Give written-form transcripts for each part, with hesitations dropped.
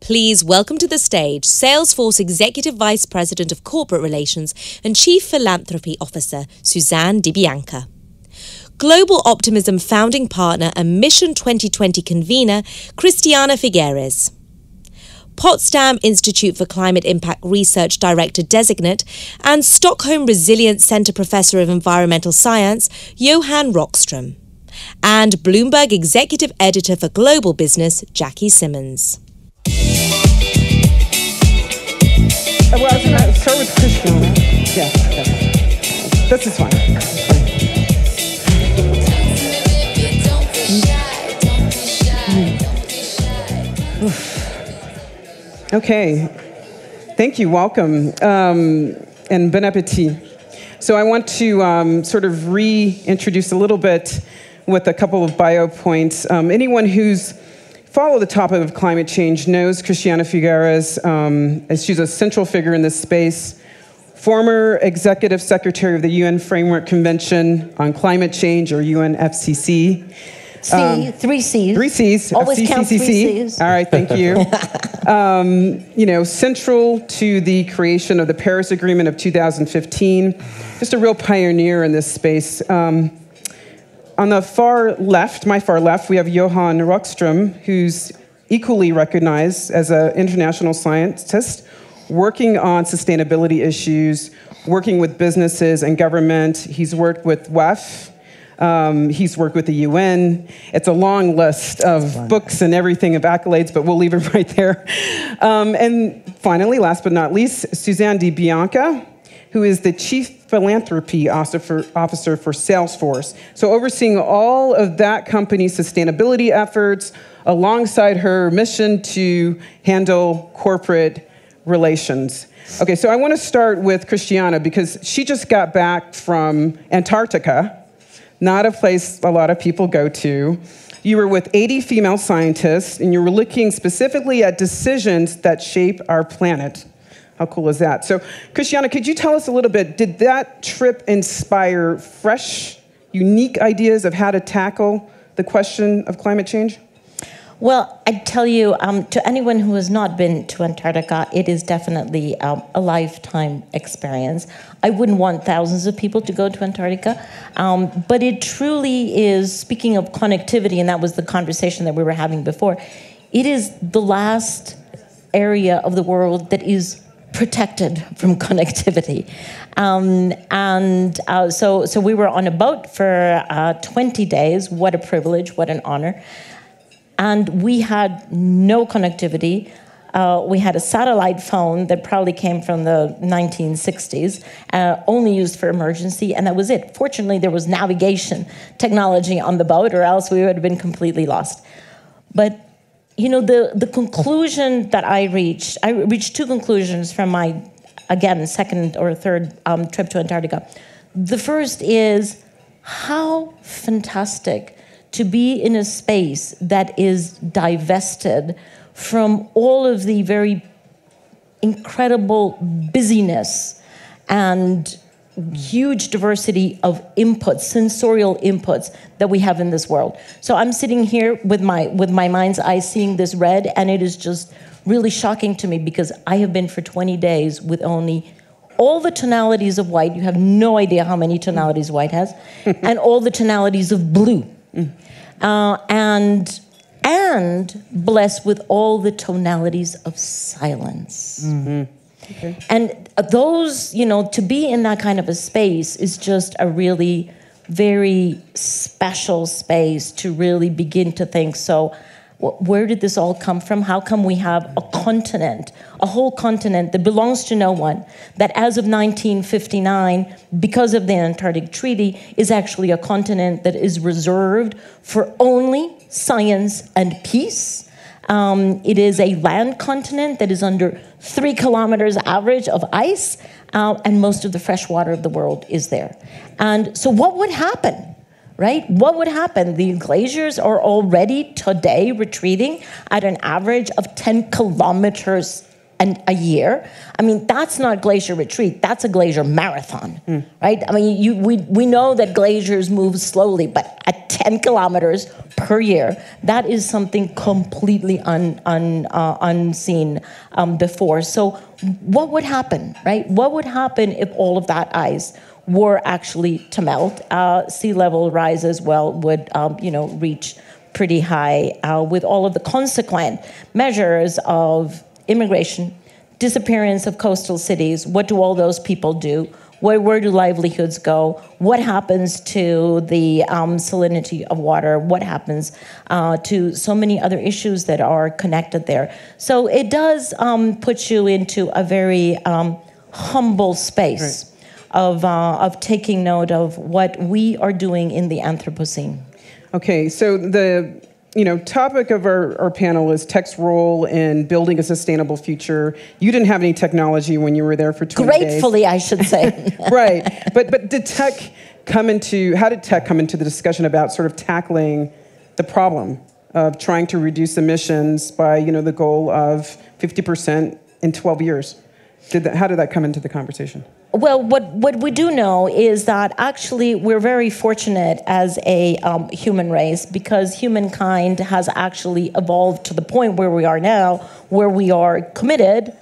Please welcome to the stage Salesforce Executive Vice President of Corporate Relations and Chief Philanthropy Officer, Suzanne DiBianca. Global Optimism founding partner and Mission 2020 convener, Christiana Figueres. Potsdam Institute for Climate Impact Research Director Designate and Stockholm Resilience Centre Professor of Environmental Science, Johan Rockström. And Bloomberg Executive Editor for Global Business, Jackie Simmons. Well, I was going to start with Christiana. Yes. This is fine. Okay. Thank you. Welcome. And bon appetit. So I want to sort of reintroduce a little bit with a couple of bio points. Anyone who's followed the topic of climate change knows Christiana Figueres, as she's a central figure in this space, former executive secretary of the UN Framework Convention on Climate Change, or UNFCCC. Three C's. Three C's. Always count 3 C's. All right, thank you. Central to the creation of the Paris Agreement of 2015, just a real pioneer in this space. On the far left, my far left, we have Johan Rockström, who's equally recognized as an international scientist, working on sustainability issues, working with businesses and government. He's worked with WEF. He's worked with the UN. It's a long list of books and everything of accolades, but we'll leave it right there. And finally, last but not least, Suzanne DiBianca, who is the Chief Philanthropy Officer for Salesforce. So overseeing all of that company's sustainability efforts alongside her mission to handle corporate relations. Okay, so I want to start with Christiana because she just got back from Antarctica, not a place a lot of people go to. You were with 80 female scientists, and you were looking specifically at decisions that shape our planet. How cool is that? So, Christiana, could you tell us a little bit, did that trip inspire fresh, unique ideas of how to tackle the question of climate change? Well, I tell you, to anyone who has not been to Antarctica, it is definitely a lifetime experience. I wouldn't want thousands of people to go to Antarctica, but it truly is, speaking of connectivity, and that was the conversation that we were having before, it is the last area of the world that is protected from connectivity. So we were on a boat for 20 days. What a privilege, what an honor. And we had no connectivity. We had a satellite phone that probably came from the 1960s, only used for emergency, and that was it. Fortunately, there was navigation technology on the boat, or else we would have been completely lost. But you know, the conclusion that I reached two conclusions from my, again, second or third trip to Antarctica. The first is how fantastic to be in a space that is divested from all of the very incredible busyness and huge diversity of inputs, sensorial inputs that we have in this world. So I'm sitting here with my mind's eye seeing this red, and it is just really shocking to me because I have been for 20 days with only all the tonalities of white. You have no idea how many tonalities white has, and all the tonalities of blue, and blessed with all the tonalities of silence. Mm-hmm. Okay. And those, to be in that kind of a space is just a really very special space to really begin to think, so where did this all come from? How come we have a continent, a whole continent that belongs to no one, that as of 1959, because of the Antarctic Treaty, is actually a continent that is reserved for only science and peace? It is a land continent that is under 3 kilometers average of ice, and most of the fresh water of the world is there. And so what would happen, right? What would happen? The glaciers are already today retreating at an average of 10 kilometers a year. I mean, that's not glacier retreat. That's a glacier marathon, right? I mean, we know that glaciers move slowly, but at 10 kilometers per year, that is something completely unseen before. So what would happen, right? What would happen if all of that ice were actually to melt? Sea level rise as well would, reach pretty high with all of the consequent measures of immigration, disappearance of coastal cities. What do all those people do? Where do livelihoods go? What happens to the salinity of water? What happens to so many other issues that are connected there? So it does put you into a very humble space of taking note of what we are doing in the Anthropocene. Okay, so the topic of our panel is tech's role in building a sustainable future. You didn't have any technology when you were there for 20 days. Gratefully, I should say. Right, but how did tech come into the discussion about sort of tackling the problem of trying to reduce emissions by, the goal of 50% in 12 years? How did that come into the conversation? Well, what we do know is that actually we're very fortunate as a human race, because humankind has actually evolved to the point where we are now, where we are committed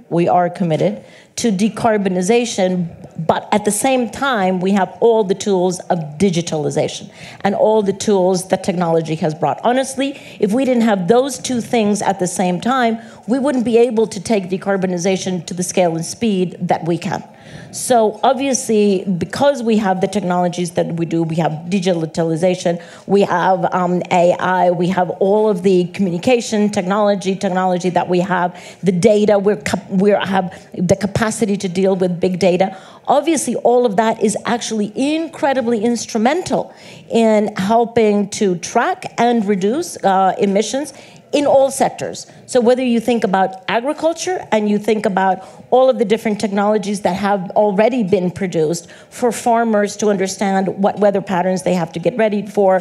to decarbonization, but at the same time, we have all the tools of digitalization and all the tools that technology has brought. Honestly, if we didn't have those two things at the same time, we wouldn't be able to take decarbonization to the scale and speed that we can. So obviously, because we have the technologies that we do, we have digitalization, we have AI, we have all of the communication technology that we have, the data, we have the capacity to deal with big data. Obviously, all of that is actually incredibly instrumental in helping to track and reduce emissions in all sectors. So whether you think about agriculture and you think about all of the different technologies that have already been produced for farmers to understand what weather patterns they have to get ready for,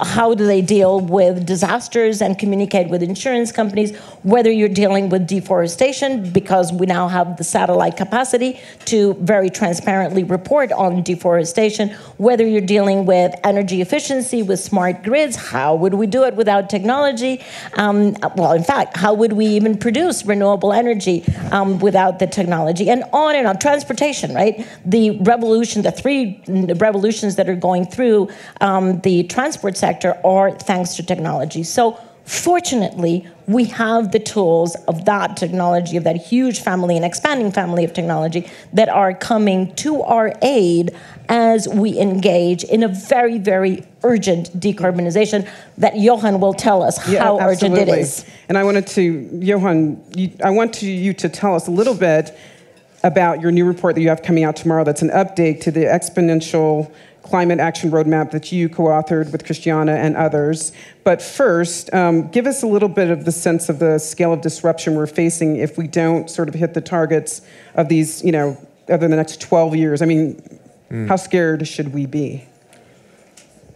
how do they deal with disasters and communicate with insurance companies, whether you're dealing with deforestation, because we now have the satellite capacity to very transparently report on deforestation, whether you're dealing with energy efficiency, with smart grids, how would we do it without technology? In fact, how would we even produce renewable energy without the technology? And on. Transportation, right? The three revolutions that are going through the transport sector are thanks to technology. So fortunately, we have the tools of that technology, of that huge family and expanding family of technology that are coming to our aid as we engage in a very, very urgent decarbonization that Johan will tell us how urgent it is. And I wanted to, Johan, I want you to tell us a little bit about your new report that you have coming out tomorrow that's an update to the exponential climate action roadmap that you co-authored with Christiana and others. But first, give us a little bit of the sense of the scale of disruption we're facing if we don't sort of hit the targets of these, over the next 12 years. I mean, how scared should we be?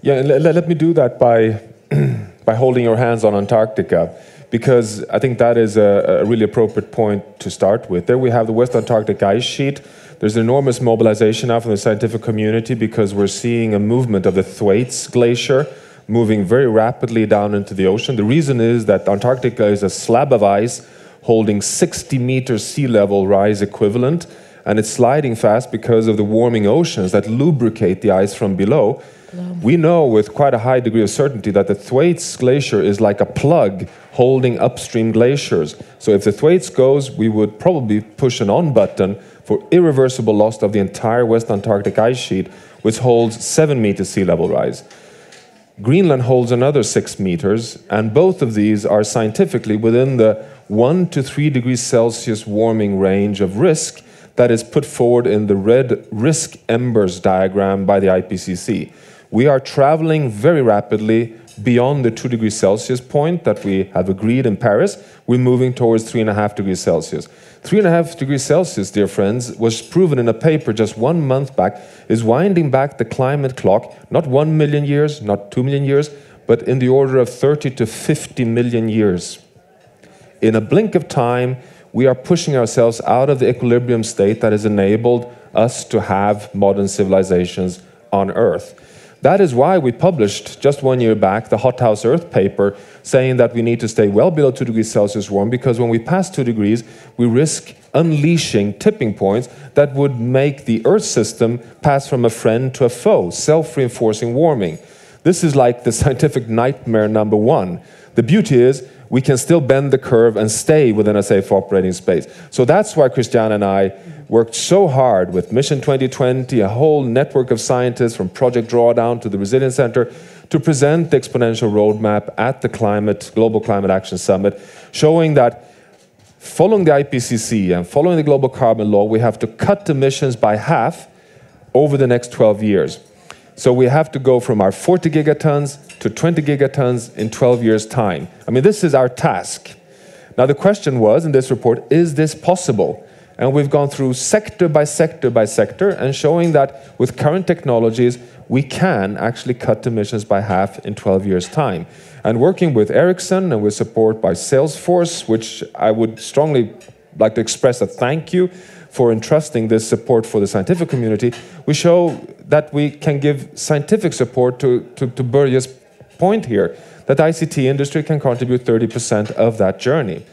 Yeah, let me do that by holding your hands on Antarctica, because I think that is a really appropriate point to start with. There we have the West Antarctic ice sheet. There's enormous mobilization now from the scientific community because we're seeing a movement of the Thwaites Glacier moving very rapidly down into the ocean. The reason is that Antarctica is a slab of ice holding 60 meters sea level rise equivalent, and it's sliding fast because of the warming oceans that lubricate the ice from below. We know with quite a high degree of certainty that the Thwaites Glacier is like a plug holding upstream glaciers. So if the Thwaites goes, we would probably push an on button for irreversible loss of the entire West Antarctic ice sheet, which holds 7 meters sea level rise. Greenland holds another 6 meters, and both of these are scientifically within the 1 to 3 degrees Celsius warming range of risk that is put forward in the red risk embers diagram by the IPCC. We are traveling very rapidly beyond the 2 degrees Celsius point that we have agreed in Paris. We're moving towards 3.5 degrees Celsius. 3.5 degrees Celsius, dear friends, was proven in a paper just 1 month back, is winding back the climate clock, not 1 million years, not 2 million years, but in the order of 30 to 50 million years. In a blink of time, we are pushing ourselves out of the equilibrium state that has enabled us to have modern civilizations on Earth. That is why we published just 1 year back the Hothouse Earth paper saying that we need to stay well below 2 degrees Celsius warm, because when we pass 2 degrees, we risk unleashing tipping points that would make the Earth system pass from a friend to a foe, self-reinforcing warming. This is like the scientific nightmare number one. The beauty is we can still bend the curve and stay within a safe operating space. So that's why Christiana and I worked so hard with Mission 2020, a whole network of scientists from Project Drawdown to the Resilience Centre, to present the exponential roadmap at the Global Climate Action Summit, showing that following the IPCC and following the Global Carbon Law, we have to cut emissions by half over the next 12 years. So we have to go from our 40 gigatons to 20 gigatons in 12 years' time. I mean, this is our task. Now, the question was, in this report, is this possible? And we've gone through sector by sector by sector and showing that with current technologies, we can actually cut emissions by half in 12 years' time. And working with Ericsson and with support by Salesforce, which I would strongly like to express a thank you for entrusting this support for the scientific community, we show that we can give scientific support to Börje's point here, that the ICT industry can contribute 30% of that journey.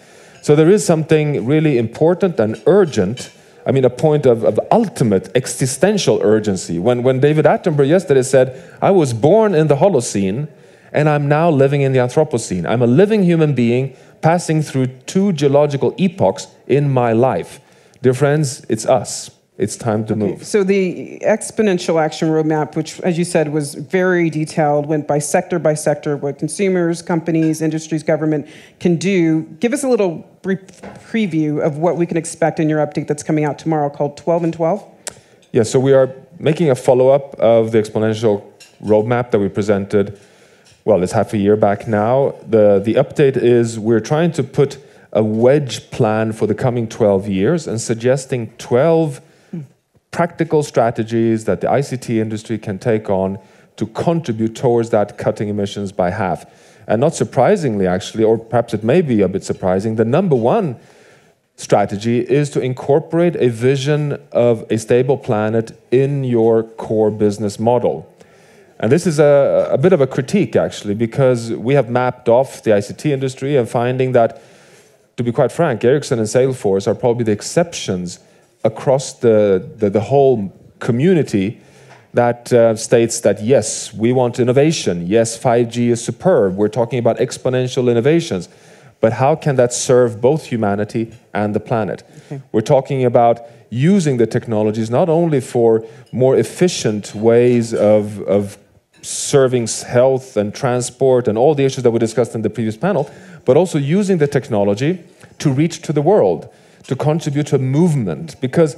So there is something really important and urgent, I mean a point of ultimate existential urgency. When David Attenborough yesterday said, I was born in the Holocene and I'm now living in the Anthropocene. I'm a living human being passing through 2 geological epochs in my life. Dear friends, it's us. It's time to move. So the exponential action roadmap, which, as you said, was very detailed, went by sector, what consumers, companies, industries, government can do. Give us a little brief preview of what we can expect in your update that's coming out tomorrow called 12 and 12. Yeah, so we are making a follow-up of the exponential roadmap that we presented, well, it's half a year back now. The update is we're trying to put a wedge plan for the coming 12 years and suggesting 12 practical strategies that the ICT industry can take on to contribute towards that cutting emissions by half. And not surprisingly, actually, or perhaps it may be a bit surprising, the number one strategy is to incorporate a vision of a stable planet in your core business model. And this is a bit of a critique, actually, because we have mapped off the ICT industry and finding that, to be quite frank, Ericsson and Salesforce are probably the exceptions across the whole community that states that, yes, we want innovation. Yes, 5G is superb. We're talking about exponential innovations. But how can that serve both humanity and the planet? Okay. We're talking about using the technologies not only for more efficient ways of serving health and transport and all the issues that we discussed in the previous panel, but also using the technology to reach to the world, to contribute to a movement. Because,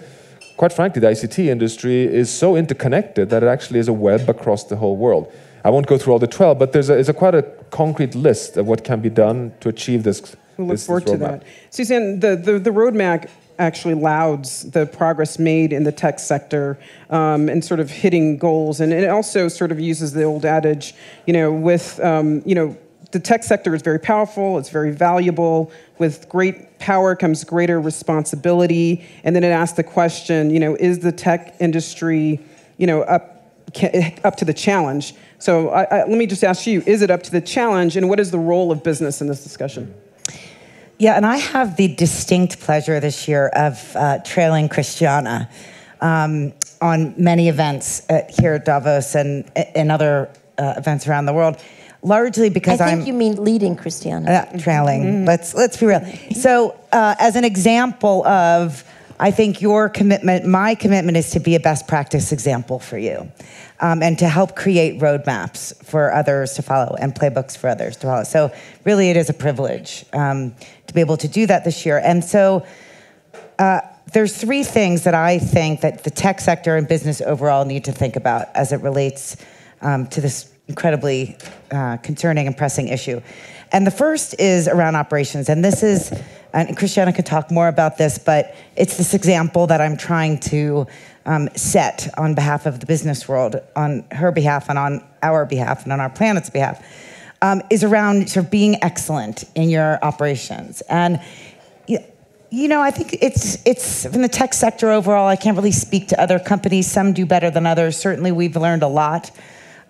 quite frankly, the ICT industry is so interconnected that it actually is a web across the whole world. I won't go through all the 12, but there's quite a concrete list of what can be done to achieve this. We'll look forward to that. Suzanne, the roadmap actually lauds the progress made in the tech sector and sort of hitting goals. And it also sort of uses the old adage, the tech sector is very powerful, it's very valuable. With great power comes greater responsibility. And then it asks the question, is the tech industry, up to the challenge? So let me just ask you, is it up to the challenge, and what is the role of business in this discussion? Yeah, and I have the distinct pleasure this year of trailing Christiana on many events here at Davos and other events around the world. Largely because I think you mean leading Christiana. Trailing. Let's be real. So as an example of, I think your commitment, my commitment is to be a best practice example for you and to help create roadmaps for others to follow and playbooks for others to follow. So really it is a privilege to be able to do that this year. And so there's 3 things that I think that the tech sector and business overall need to think about as it relates to this incredibly concerning and pressing issue. And the first is around operations. And this is, and Christiana could talk more about this, but it's this example that I'm trying to set on behalf of the business world, on her behalf and on our behalf and on our planet's behalf, is around sort of being excellent in your operations. And I think it's from the tech sector overall. I can't really speak to other companies. Some do better than others. Certainly, we've learned a lot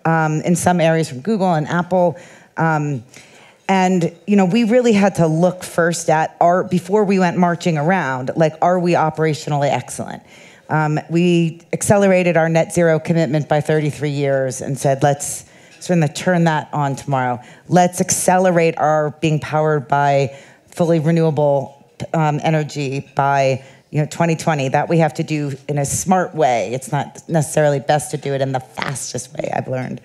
in some areas from Google and Apple. And we really had to look first at before we went marching around, like, are we operationally excellent? We accelerated our net zero commitment by 33 years and said, let's sort of turn that on tomorrow. Let's accelerate our being powered by fully renewable energy by 2020. That we have to do in a smart way. It's not necessarily best to do it in the fastest way, I've learned.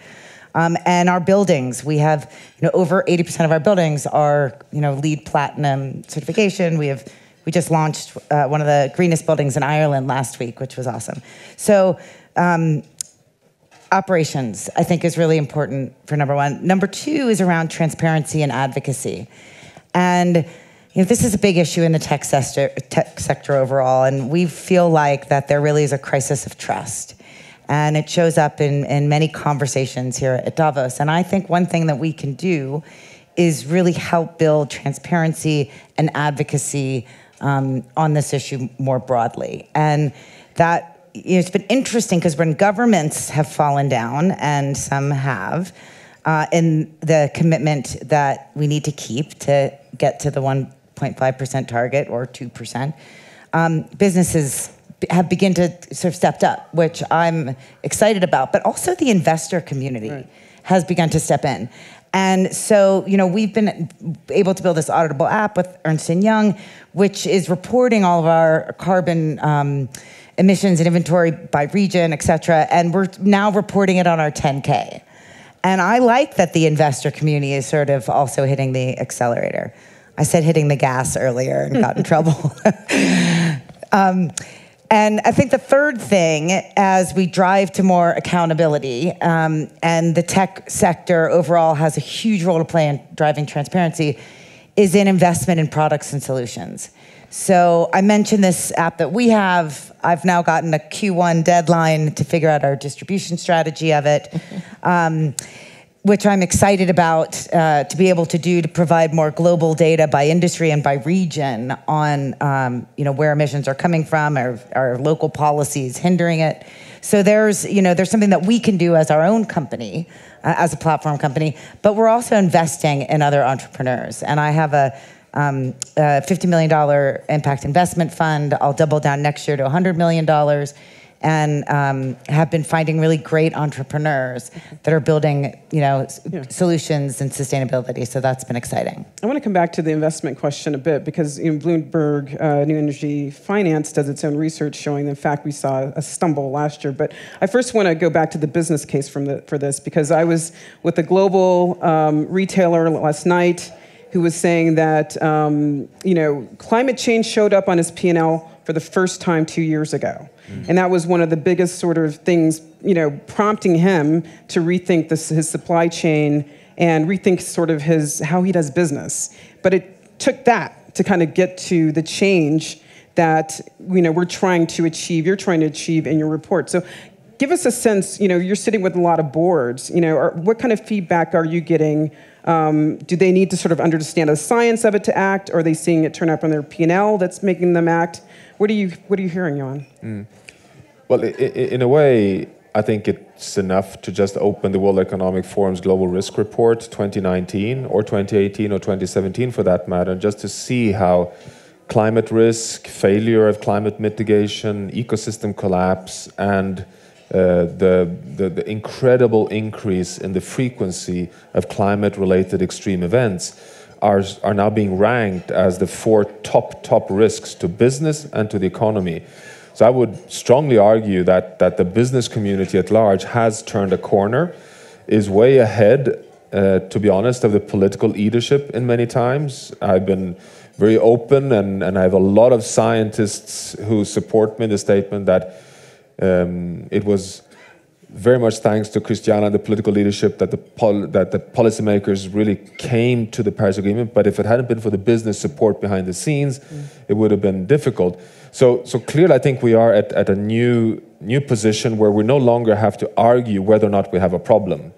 And our buildings, we have over 80% of our buildings are LEED Platinum certification. We just launched one of the greenest buildings in Ireland last week, which was awesome. So operations, I think, is really important for number one. Number two is around transparency and advocacy. And this is a big issue in the tech sector overall, and we feel like that there really is a crisis of trust. And it shows up in many conversations here at Davos. And I think one thing that we can do is really help build transparency and advocacy on this issue more broadly. And that it's been interesting because when governments have fallen down, and some have, in the commitment that we need to keep to get to the 1.5% target or 2%, businesses have begun to sort of stepped up, which I'm excited about, but also the investor community has begun to step in. And so, we've been able to build this auditable app with Ernst & Young, which is reporting all of our carbon emissions and inventory by region, et cetera, and we're now reporting it on our 10K. And I like that the investor community is sort of also hitting the accelerator. I said hitting the gas earlier and got in trouble. And I think the third thing, as we drive to more accountability, and the tech sector overall has a huge role to play in driving transparency, is in investment in products and solutions. So I mentioned this app that we have. I've now gotten a Q1 deadline to figure out our distribution strategy of it, which I'm excited about to be able to do to provide more global data by industry and by region on where emissions are coming from, our local policies hindering it. So there's something that we can do as our own company, as a platform company, but we're also investing in other entrepreneurs. And I have a $50 million impact investment fund. I'll double down next year to $100 million. And have been finding really great entrepreneurs that are building, solutions and sustainability. So that's been exciting. I want to come back to the investment question a bit because Bloomberg New Energy Finance does its own research showing, in fact, we saw a stumble last year. But I first want to go back to the business case for this because I was with a global retailer last night who was saying that climate change showed up on his P&L for the first time 2 years ago. And that was one of the biggest sort of things, prompting him to rethink his supply chain and rethink sort of how he does business. But it took that to kind of get to the change that, we're trying to achieve, you're trying to achieve in your report. So give us a sense, you're sitting with a lot of boards, what kind of feedback are you getting? Do they need to sort of understand the science of it to act? Or are they seeing it turn up on their P&L that's making them act? What are you hearing, Johan? Well, in a way, I think it's enough to just open the World Economic Forum's Global Risk Report 2019 or 2018 or 2017 for that matter, just to see how climate risk, failure of climate mitigation, ecosystem collapse, and the incredible increase in the frequency of climate-related extreme events are now being ranked as the 4 top risks to business and to the economy. So I would strongly argue that the business community at large has turned a corner, is way ahead, to be honest, of the political leadership in many times. I've been very open, and I have a lot of scientists who support me in the statement that it was very much thanks to Christiana and the political leadership that the policymakers really came to the Paris Agreement. But if it hadn't been for the business support behind the scenes, it would have been difficult. So clearly, I think we are at a new position where we no longer have to argue whether or not we have a problem.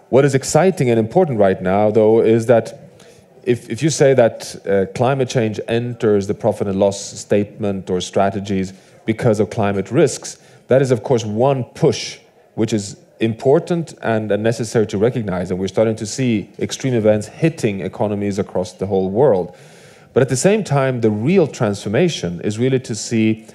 What is exciting and important right now, though, is that if you say that climate change enters the profit and loss statement or strategies because of climate risks, that is, of course, one push, which is important and necessary to recognize. And we're starting to see extreme events hitting economies across the whole world. But at the same time, the real transformation is really to see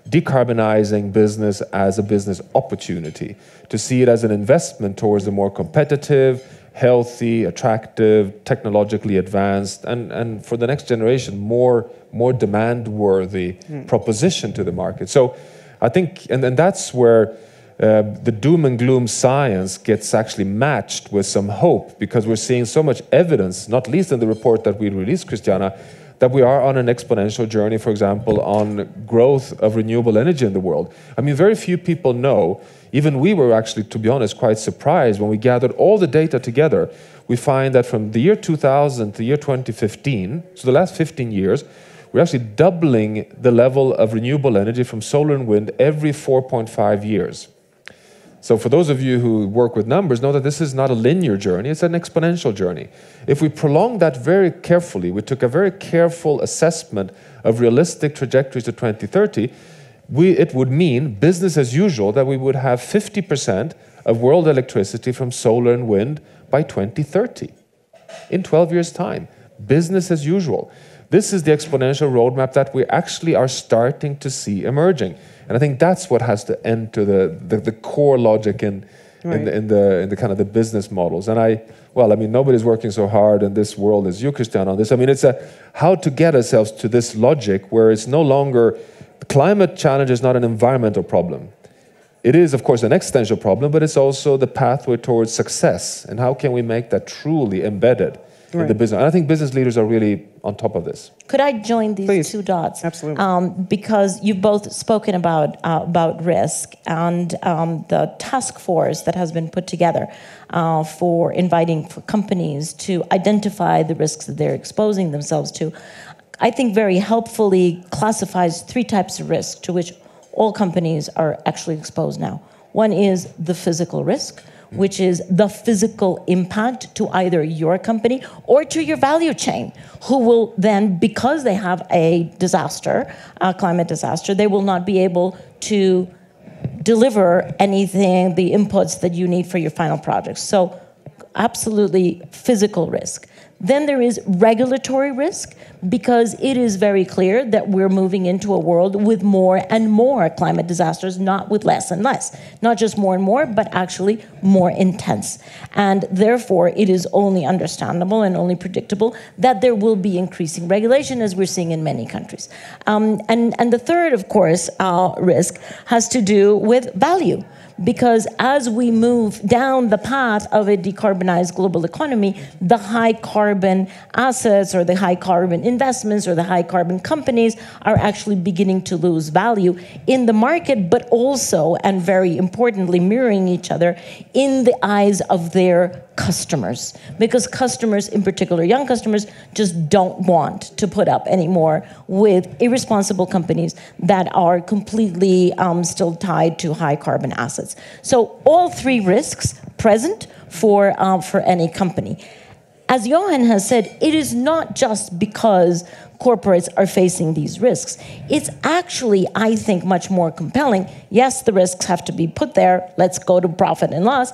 decarbonizing business as a business opportunity, to see it as an investment towards a more competitive, healthy, attractive, technologically advanced, and for the next generation, more demand-worthy proposition to the market. So I think, and that's where the doom and gloom science gets actually matched with some hope, because we're seeing so much evidence, not least in the report that we released, Christiana, that we are on an exponential journey, for example, on growth of renewable energy in the world. I mean, very few people know. Even we were actually, to be honest, quite surprised when we gathered all the data together. We find that from the year 2000 to the year 2015, so the last 15 years, we're actually doubling the level of renewable energy from solar and wind every 4.5 years. So for those of you who work with numbers, know that this is not a linear journey, it's an exponential journey. If we prolong that very carefully, we took a very careful assessment of realistic trajectories to 2030, it would mean business as usual, that we would have 50% of world electricity from solar and wind by 2030, in 12 years' time. Business as usual. This is the exponential roadmap that we actually are starting to see emerging. And I think that's what has to enter the core logic in the kind of the business models. And nobody's working so hard in this world as you, Christiana, on this. I mean, it's how to get ourselves to this logic where it's no longer, the climate challenge is not an environmental problem. It is, of course, an existential problem, but it's also the pathway towards success. And how can we make that truly embedded in the business? And I think business leaders are really on top of this. Could I join these two dots? Absolutely. Because you've both spoken about risk and the task force that has been put together for inviting companies to identify the risks that they're exposing themselves to, I think very helpfully classifies three types of risk to which all companies are actually exposed now. One is the physical risk, which is the physical impact to either your company or to your value chain, who will then, because they have a disaster, a climate disaster, they will not be able to deliver anything, the inputs that you need for your final project. So absolutely physical risk. Then there is regulatory risk, because it is very clear that we're moving into a world with more and more climate disasters, not with less and less. Not just more and more, but actually more intense. And therefore, it is only understandable and only predictable that there will be increasing regulation, as we're seeing in many countries. And the third, of course, risk has to do with value. Because as we move down the path of a decarbonized global economy, the high carbon assets or the high carbon investments or the high carbon companies are actually beginning to lose value in the market, but also, and very importantly, mirroring each other in the eyes of their customers. Because customers, in particular young customers, just don't want to put up anymore with irresponsible companies that are completely still tied to high carbon assets. So all three risks present for any company. As Johan has said, it is not just because corporates are facing these risks. It's actually, I think, much more compelling. Yes, the risks have to be put there. Let's go to profit and loss.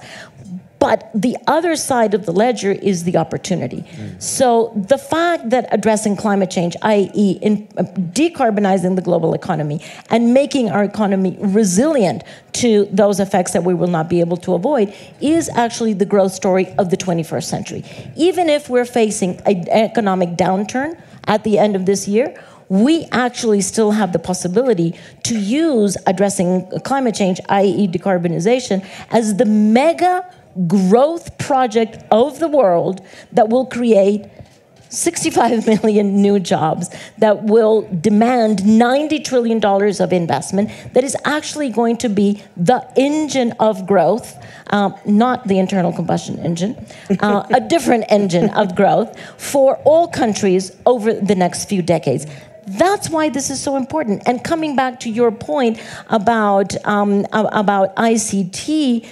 But the other side of the ledger is the opportunity. So the fact that addressing climate change, i.e. in decarbonizing the global economy and making our economy resilient to those effects that we will not be able to avoid, is actually the growth story of the 21st century. Even if we're facing an economic downturn at the end of this year, we actually still have the possibility to use addressing climate change, i.e. decarbonization, as the mega growth project of the world that will create 65 million new jobs, that will demand $90 trillion of investment, that is actually going to be the engine of growth, not the internal combustion engine, a different engine of growth for all countries over the next few decades. That's why this is so important. And coming back to your point about ICT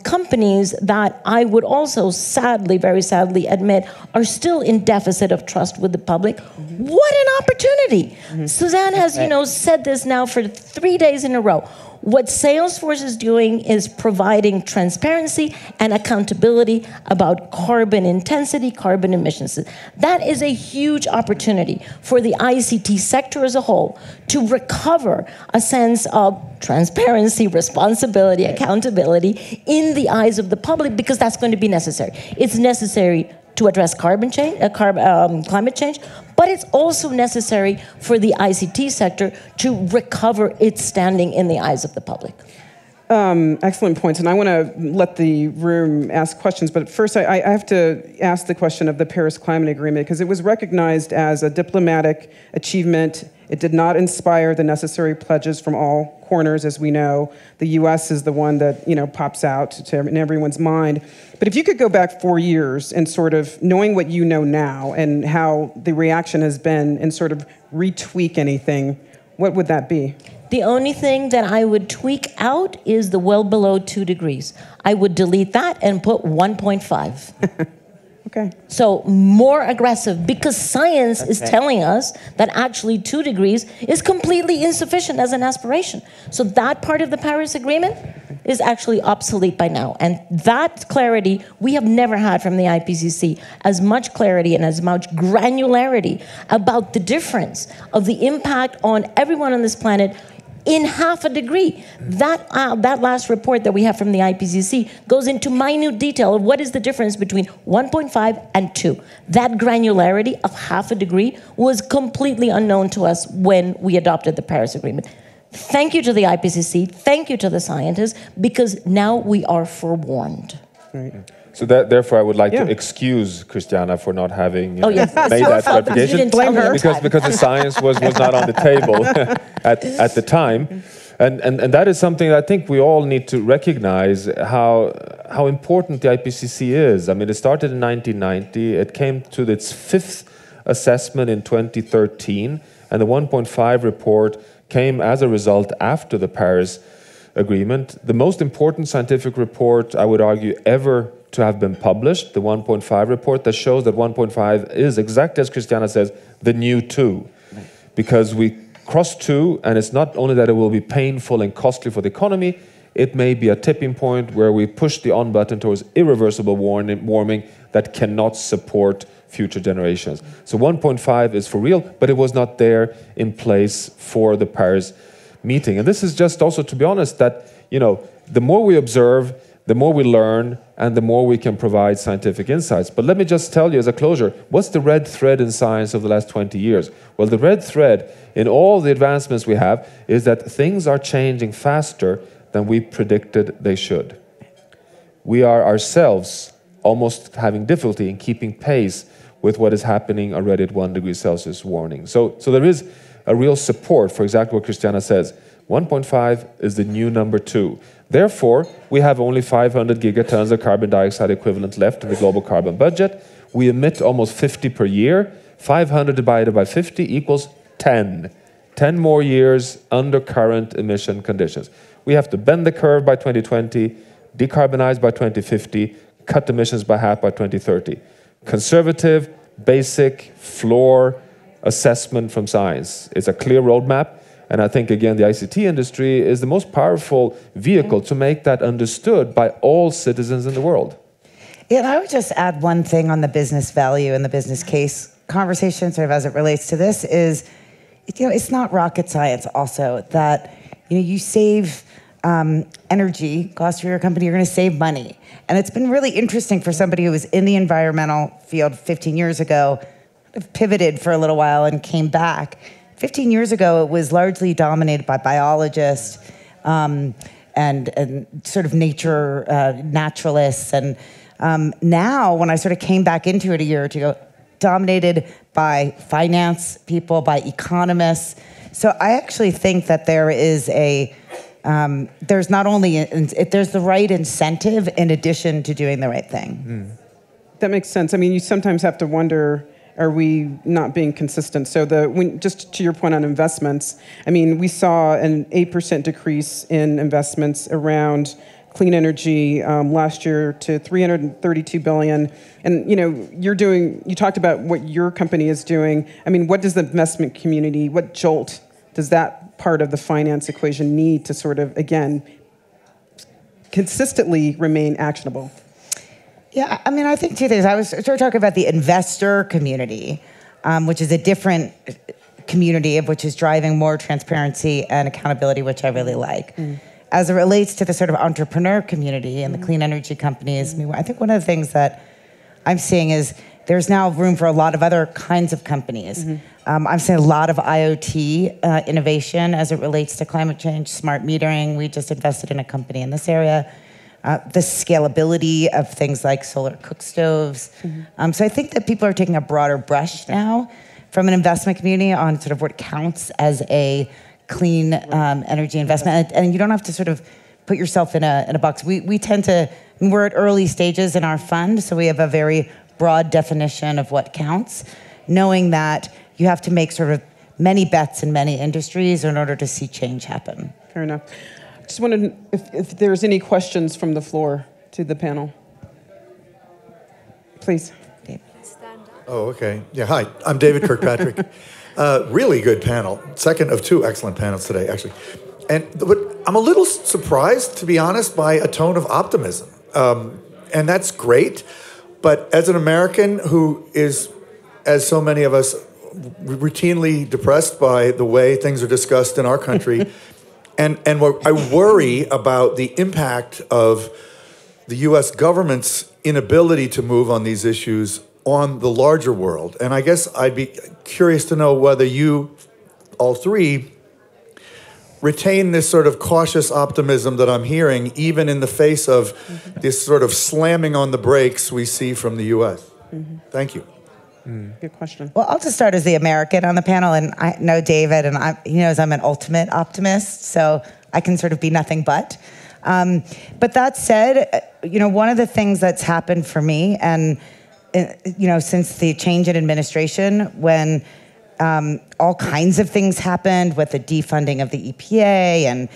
companies that I would also sadly, very sadly admit are still in deficit of trust with the public. What an opportunity. Suzanne has, said this now for 3 days in a row. What Salesforce is doing is providing transparency and accountability about carbon intensity, carbon emissions. That is a huge opportunity for the ICT sector as a whole to recover a sense of transparency, responsibility, accountability in the eyes of the public, because that's going to be necessary. It's necessary to address climate change, but it's also necessary for the ICT sector to recover its standing in the eyes of the public. Excellent points, and I want to let the room ask questions, but first I have to ask the question of the Paris Climate Agreement, because it was recognized as a diplomatic achievement. It did not inspire the necessary pledges from all corners, as we know. The U.S. is the one that pops out in everyone's mind. But if you could go back 4 years and sort of knowing what you know now and how the reaction has been and sort of retweak anything, what would that be? The only thing that I would tweak out is the well below 2 degrees. I would delete that and put 1.5. Okay. So more aggressive, because science is telling us that actually 2 degrees is completely insufficient as an aspiration. So that part of the Paris Agreement is actually obsolete by now. And that clarity we have never had from the IPCC, as much clarity and as much granularity about the difference of the impact on everyone on this planet in 0.5 degree. That last report that we have from the IPCC goes into minute detail of what is the difference between 1.5 and 2. That granularity of 0.5 degree was completely unknown to us when we adopted the Paris Agreement. Thank you to the IPCC, thank you to the scientists, because now we are forewarned. Right. So therefore, I would like to excuse Christiana for not having made that clarification, because the science was not on the table at the time, and that is something that I think we all need to recognize how important the IPCC is. I mean, it started in 1990. It came to its 5th assessment in 2013, and the 1.5 report came as a result after the Paris Agreement. The most important scientific report, I would argue, ever to have been published, the 1.5 report, that shows that 1.5 is, exactly as Christiana says, the new 2. Because we crossed 2, and it's not only that it will be painful and costly for the economy, it may be a tipping point where we push the on button towards irreversible warming that cannot support future generations. So 1.5 is for real, but it was not there in place for the Paris meeting. And this is just also, to be honest, that the more we observe, the more we learn, and the more we can provide scientific insights. But let me just tell you as a closure, what's the red thread in science of the last 20 years? Well, the red thread in all the advancements we have is that things are changing faster than we predicted they should. We are ourselves almost having difficulty in keeping pace with what is happening already at 1 degree Celsius warning. So there is a real support for exactly what Christiana says. 1.5 is the new number 2. Therefore, we have only 500 gigatons of carbon dioxide equivalent left in the global carbon budget. We emit almost 50 per year. 500 divided by 50 equals 10. 10 more years under current emission conditions. We have to bend the curve by 2020, decarbonize by 2050, cut emissions by half by 2030. Conservative, basic, floor assessment from science. It's a clear roadmap. And I think, again, the ICT industry is the most powerful vehicle to make that understood by all citizens in the world. Yeah, and I would just add one thing on the business value and the business case conversation, sort of as it relates to this, is, it's not rocket science also that, you save energy costs for your company, you're going to save money. And it's been really interesting for somebody who was in the environmental field 15 years ago, pivoted for a little while and came back. 15 years ago, it was largely dominated by biologists and sort of naturalists. And now, when I sort of came back into it a year or two ago, dominated by finance people, by economists. So I actually think that there is there's not only, there's the right incentive in addition to doing the right thing. That makes sense. I mean, you sometimes have to wonder, are we not being consistent? So just to your point on investments, I mean, we saw an 8% decrease in investments around clean energy last year to $332 billion. And you talked about what your company is doing. I mean, what does the investment community, what jolt does that part of the finance equation need to sort of, again, consistently remain actionable? Yeah, I mean, I think two things. I was sort of talking about the investor community, which is a different community of which is driving more transparency and accountability, which I really like. As it relates to the sort of entrepreneur community and the clean energy companies, I mean, I think one of the things that I'm seeing is there's now room for a lot of other kinds of companies. I'm seeing a lot of IoT innovation as it relates to climate change, smart metering. We just invested in a company in this area. The scalability of things like solar cook stoves. So I think that people are taking a broader brush now from an investment community on sort of what counts as a clean energy investment. And you don't have to sort of put yourself in a box. We tend to, we're at early stages in our fund, so we have a very broad definition of what counts, knowing that you have to make sort of many bets in many industries in order to see change happen. Fair enough. Just wondered if there's any questions from the floor to the panel. Please. Dave. Oh, okay. Yeah, hi. I'm David Kirkpatrick. Really good panel. Second of two excellent panels today, actually. But I'm a little surprised, to be honest, by a tone of optimism. And that's great. But as an American who is, as so many of us, routinely depressed by the way things are discussed in our country, and I worry about the impact of the U.S. government's inability to move on these issues on the larger world. And I guess I'd be curious to know whether you, all three, retain this sort of cautious optimism that I'm hearing, even in the face of this sort of slamming on the brakes we see from the U.S. Thank you. Good question. Well, I'll just start as the American on the panel, and I know David, and he knows I'm an ultimate optimist, so I can sort of be nothing but. But that said, one of the things that's happened for me, and since the change in administration, when all kinds of things happened with the defunding of the EPA and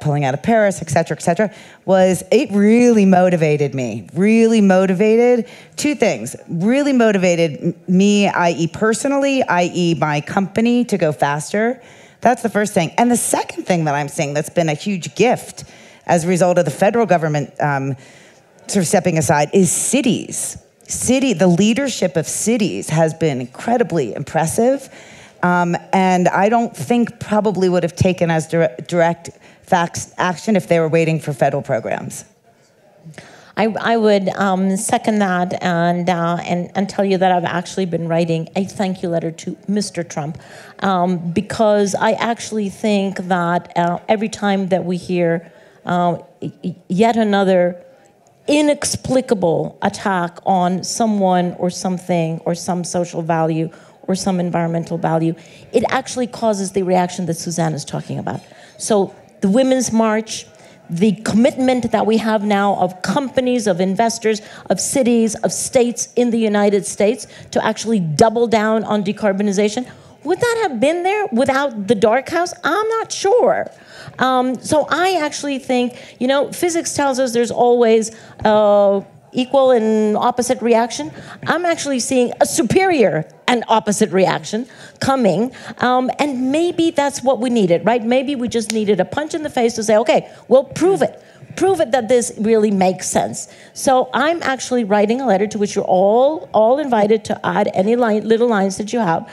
pulling out of Paris, et cetera, was it really motivated me. Really motivated two things. Really motivated me, i.e. personally, i.e. my company, to go faster. That's the first thing. And the second thing that I'm seeing that's been a huge gift as a result of the federal government sort of stepping aside is cities. The leadership of cities has been incredibly impressive. And I don't think probably would have taken as direct action if they were waiting for federal programs. I would second that and tell you that I've actually been writing a thank you letter to Mr. Trump because I actually think that every time that we hear yet another inexplicable attack on someone or something or some social value or some environmental value, it actually causes the reaction that Suzanne is talking about. So the Women's March, the commitment that we have now of companies, of investors, of cities, of states in the United States to actually double down on decarbonization, would that have been there without the dark house? I'm not sure. So I actually think, physics tells us there's always equal and opposite reaction. I'm actually seeing a superior and opposite reaction coming. And maybe that's what we needed, right? Maybe we just needed a punch in the face to say, okay, well, prove it. Prove it that this really makes sense. So I'm actually writing a letter to which you're all invited to add any little lines that you have,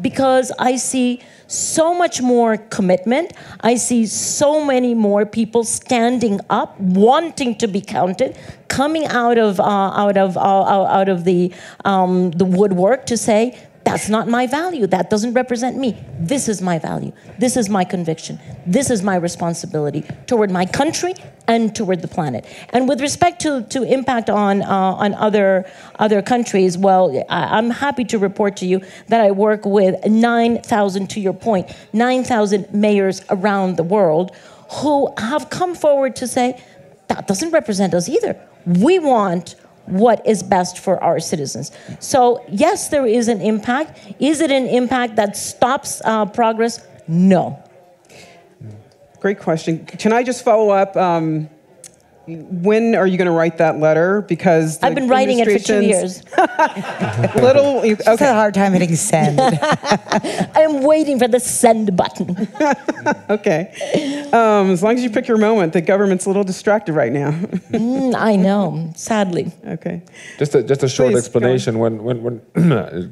because I see so much more commitment. I see so many more people standing up, wanting to be counted, coming out of the woodwork to say, that's not my value. That doesn't represent me. This is my value. This is my conviction. This is my responsibility toward my country and toward the planet. And with respect to impact on other countries, well, I'm happy to report to you that I work with 9,000, to your point, 9,000 mayors around the world who have come forward to say, that doesn't represent us either. We want what is best for our citizens. So yes, there is an impact. Is it an impact that stops progress? No. Great question. Can I just follow up? When are you going to write that letter? Because I've been writing it for 2 years. She's had a hard time hitting send. I'm waiting for the send button. Okay. As long as you pick your moment, the government's a little distracted right now. I know, sadly. Okay. Just a short Please, explanation. When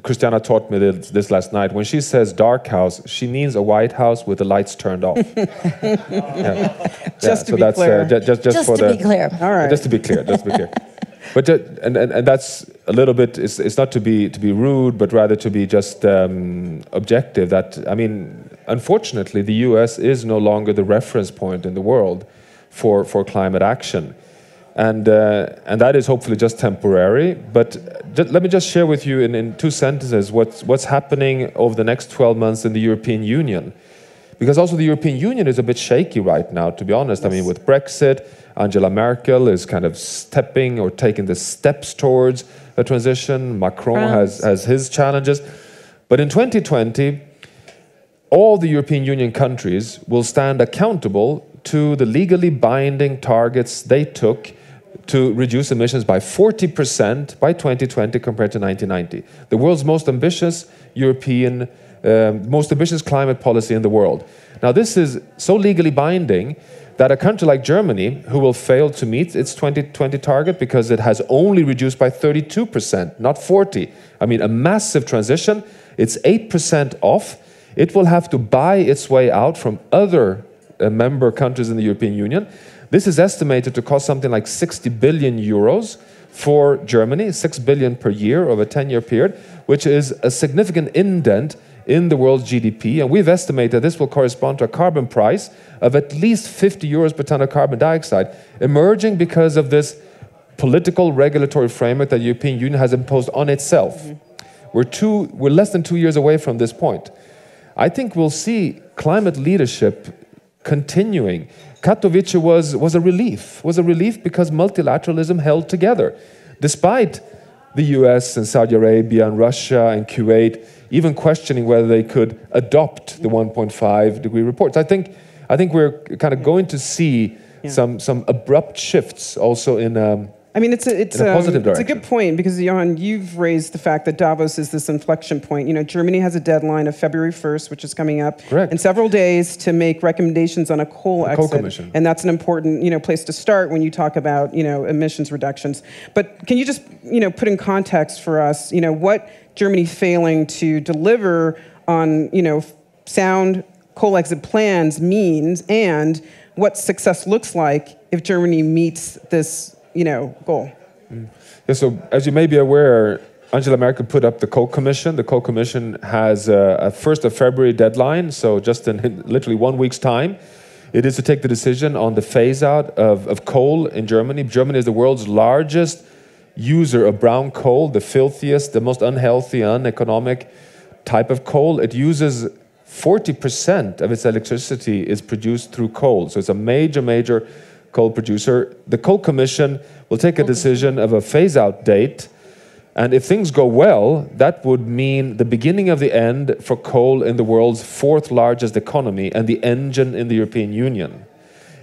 Christiana taught me this last night, when she says dark house, she means a White House with the lights turned off. Just to be clear. Just for to be clear. All right. Just to be clear. But and that's a little bit. It's not to be rude, but rather to be just objective. That, I mean, unfortunately, the U.S. is no longer the reference point in the world for climate action, and that is hopefully just temporary. But let me just share with you in 2 sentences what's happening over the next 12 months in the European Union, because also the European Union is a bit shaky right now, to be honest. Yes. I mean, with Brexit, Angela Merkel is kind of stepping or taking the steps towards a transition. Macron has his challenges. But in 2020, all the European Union countries will stand accountable to the legally binding targets they took to reduce emissions by 40% by 2020 compared to 1990. The world's most ambitious most ambitious climate policy in the world. Now, this is so legally binding that a country like Germany, who will fail to meet its 2020 target because it has only reduced by 32%, not 40%. I mean, a massive transition. It's 8% off. It will have to buy its way out from other member countries in the European Union. This is estimated to cost something like 60 billion euros for Germany, 6 billion per year over a 10-year period, which is a significant indent in the world's GDP. And we've estimated this will correspond to a carbon price of at least 50 euros per ton of carbon dioxide, emerging because of this political regulatory framework that the European Union has imposed on itself. Mm-hmm. We're less than 2 years away from this point. I think we'll see climate leadership continuing. Katowice was a relief because multilateralism held together. Despite the US and Saudi Arabia and Russia and Kuwait even questioning whether they could adopt the 1.5 degree reports. I think we're kind of going to see some abrupt shifts also in it's a positive direction. It's a good point, because Johan, you've raised the fact that Davos is this inflection point. You know, Germany has a deadline of February 1st, which is coming up in several days, to make recommendations on a coal exit. Coal commission. And that's an important, place to start when you talk about, emissions reductions. But can you just, put in context for us, what Germany failing to deliver on, sound coal exit plans means, and what success looks like if Germany meets this goal. Yeah, so as you may be aware, Angela Merkel put up the Coal Commission. The Coal Commission has a 1st of February deadline, so just in literally 1 week's time. It is to take the decision on the phase-out of coal in Germany. Germany is the world's largest user of brown coal, the filthiest, the most unhealthy, uneconomic type of coal. It uses 40% of its electricity is produced through coal, so it's a major coal producer. The Coal Commission will take a decision of a phase-out date, and if things go well, that would mean the beginning of the end for coal in the world's 4th largest economy and the engine in the European Union.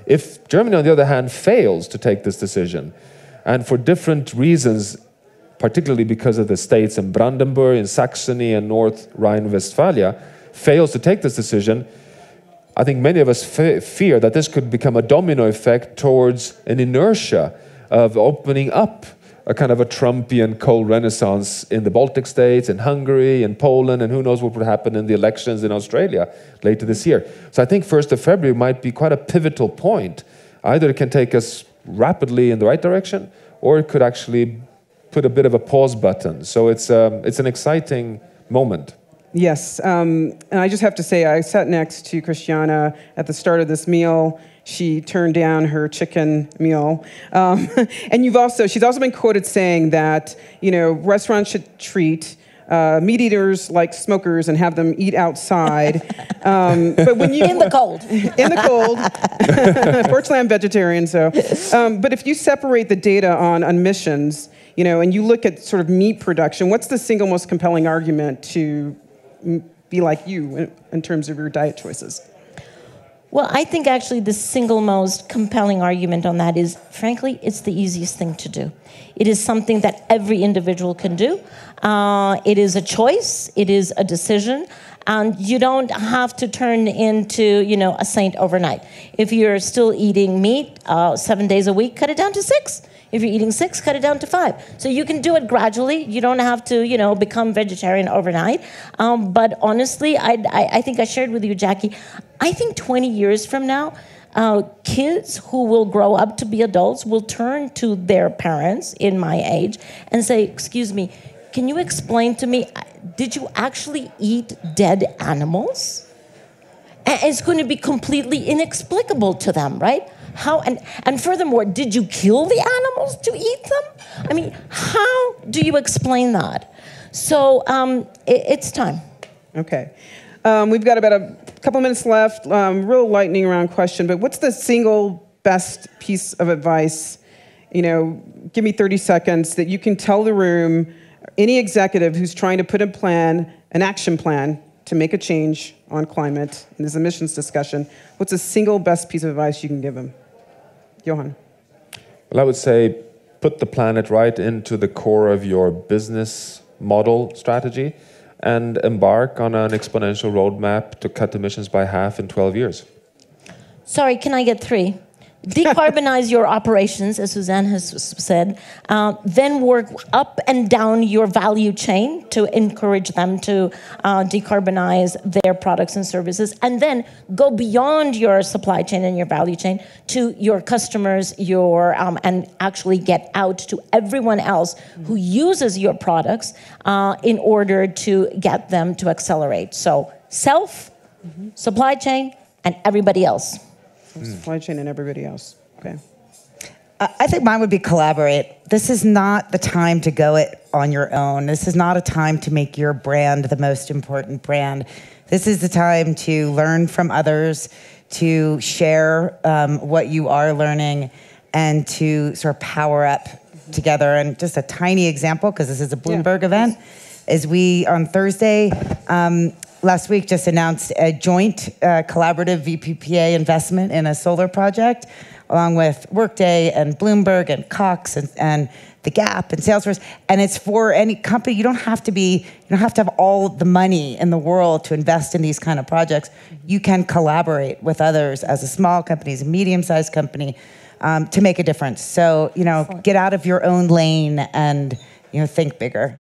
If Germany, on the other hand, fails to take this decision, and for different reasons, particularly because of the states in Brandenburg, in Saxony, and North Rhine-Westphalia, fails to take this decision, I think many of us fear that this could become a domino effect towards an inertia of opening up a kind of a Trumpian coal renaissance in the Baltic states, in Hungary, in Poland, and who knows what would happen in the elections in Australia later this year. So I think 1st of February might be quite a pivotal point. Either it can take us rapidly in the right direction, or it could actually put a bit of a pause button. So it's an exciting moment. Yes, and I just have to say, I sat next to Christiana at the start of this meal. She turned down her chicken meal. And she's also been quoted saying that, restaurants should treat meat eaters like smokers and have them eat outside. But when you In the cold. in the cold. Fortunately, I'm vegetarian, so. But if you separate the data on emissions, and you look at sort of meat production, what's the single most compelling argument to be like you in terms of your diet choices? Well, I think actually the single most compelling argument on that is, frankly, it's the easiest thing to do. It is something that every individual can do. It is a choice. It is a decision. And you don't have to turn into, a saint overnight. If you're still eating meat 7 days a week, cut it down to 6. If you're eating 6, cut it down to 5. So you can do it gradually. You don't have to, become vegetarian overnight. But honestly, I think I shared with you, Jackie, I think 20 years from now, kids who will grow up to be adults will turn to their parents in my age and say, excuse me, can you explain to me, did you actually eat dead animals? And it's going to be completely inexplicable to them, right? How and furthermore, did you kill the animals to eat them? I mean, how do you explain that? So it's time. Okay. We've got about a couple minutes left. Real lightning round question, but what's the single best piece of advice, give me 30 seconds, that you can tell the room, any executive who's trying to put an action plan to make a change on climate in this emissions discussion, what's the single best piece of advice you can give them? Johan. Well, I would say put the planet right into the core of your business model strategy and embark on an exponential roadmap to cut emissions by half in 12 years. Sorry, can I get 3? Decarbonize your operations, as Suzanne has said, then work up and down your value chain to encourage them to decarbonize their products and services, and then go beyond your supply chain and your value chain to your customers, and actually get out to everyone else who uses your products in order to get them to accelerate. So self, supply chain, and everybody else. Supply chain and everybody else. Okay. I think mine would be collaborate. This is not the time to go it on your own. This is not a time to make your brand the most important brand. This is the time to learn from others, to share what you are learning, and to sort of power up together. And just a tiny example, because this is a Bloomberg event, is we, on Thursday, last week just announced a joint collaborative VPPA investment in a solar project, along with Workday and Bloomberg and Cox and The Gap and Salesforce. And it's for any company. You don't have to have all the money in the world to invest in these kind of projects. You can collaborate with others as a small company, as a medium-sized company, to make a difference. So, get out of your own lane and, think bigger.